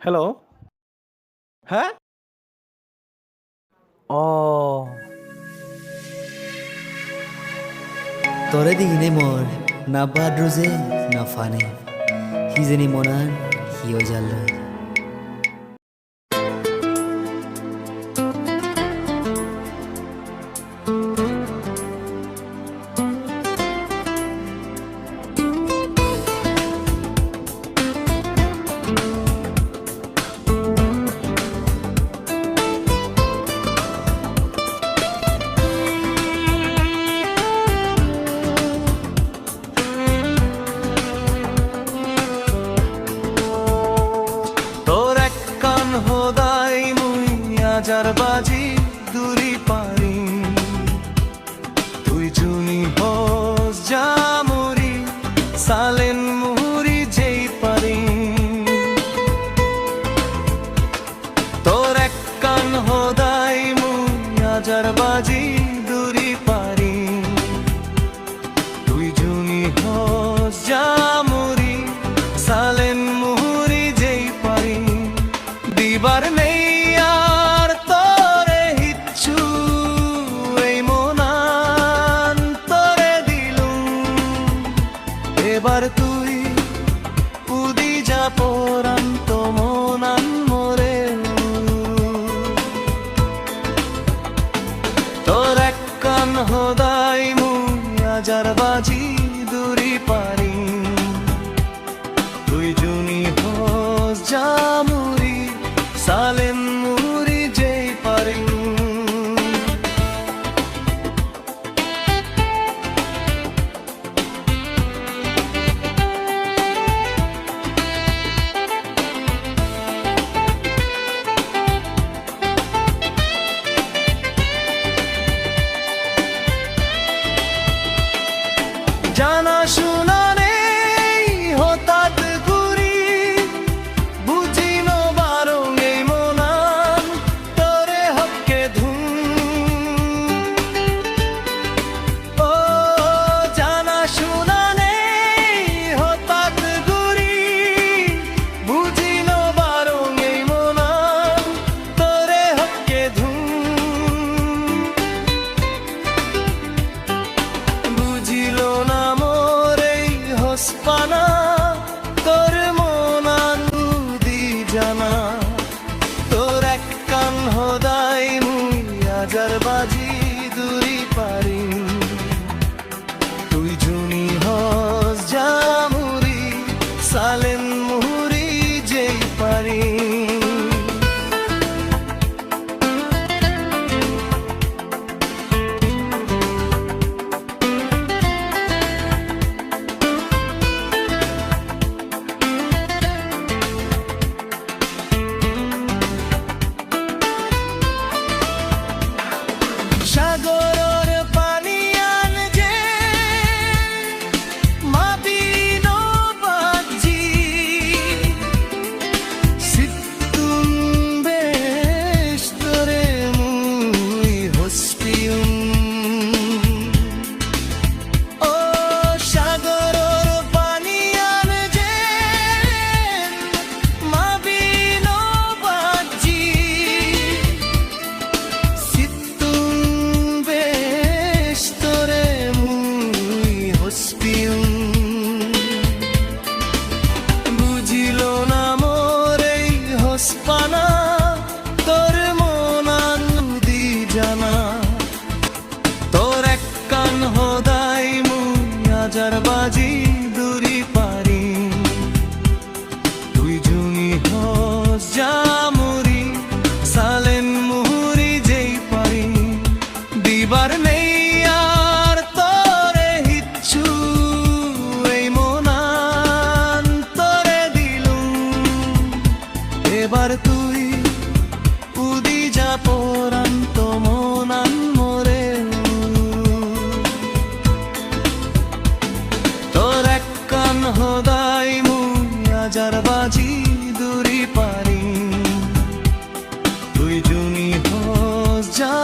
Hello? হ্যাঁ? ও! তৰে দিনে মোৰ না বাদ্ৰুজে না ফানে সিজনী মনান সিয় জাললৈ হাজার বাজি দূরি পারি তুই জুনি হোস জামুরি সালেন মুহুরি যেই পারি তোর এক কান হোদাই মুই হাজার বাজি দূরি পারি তুই জুনি হোস জামুরি সালেন মুহুরি যেই পারি দিবার নেই এবার তুই উদি যা পরান্ত মনান মোরে তোর এক কান হোদাই মুই হাজার বাজি দূরি পারি তুই জুনি হোস জামুরি সালেন মুহুরি যেই পারি জানা শোনা নেই হঠাৎ ঘুরি বুঝিল বারং এই মনান তোরে হকে ধুম ও জানা শোনা নেই হঠাৎ ঘুরি বুঝিল বারং এই মনান তোরে হকে ধুম বুঝিল না পানা তোর মনানুদি জানা তোর এক কান হোদাই মুই হাজার বাজি দূরি পারি তুই জুনি হস জামুরি সালেন মুহুরি যেই পারি সাগরের পানি আনজে মাবিন বাজি সিতুম বেস্তরে মুই হসপিউম ও সাগরের পানি আনজে মাবিন বাজি বুঝিল না মোর এই হসপানা তোর মনানুদি জানা তোর এক কান হোদাই মুই হাজার বাজি দূরি পারি তুই জুনি হস জামুরি সালেন মুহুরি যেই পারি দিবার নেই এবার তুই উদি যা পরান্ত মনান মোরে তোর এক কান হোদাই মুই হাজার বাজি দূরি পারি তুই জুনি হোস যা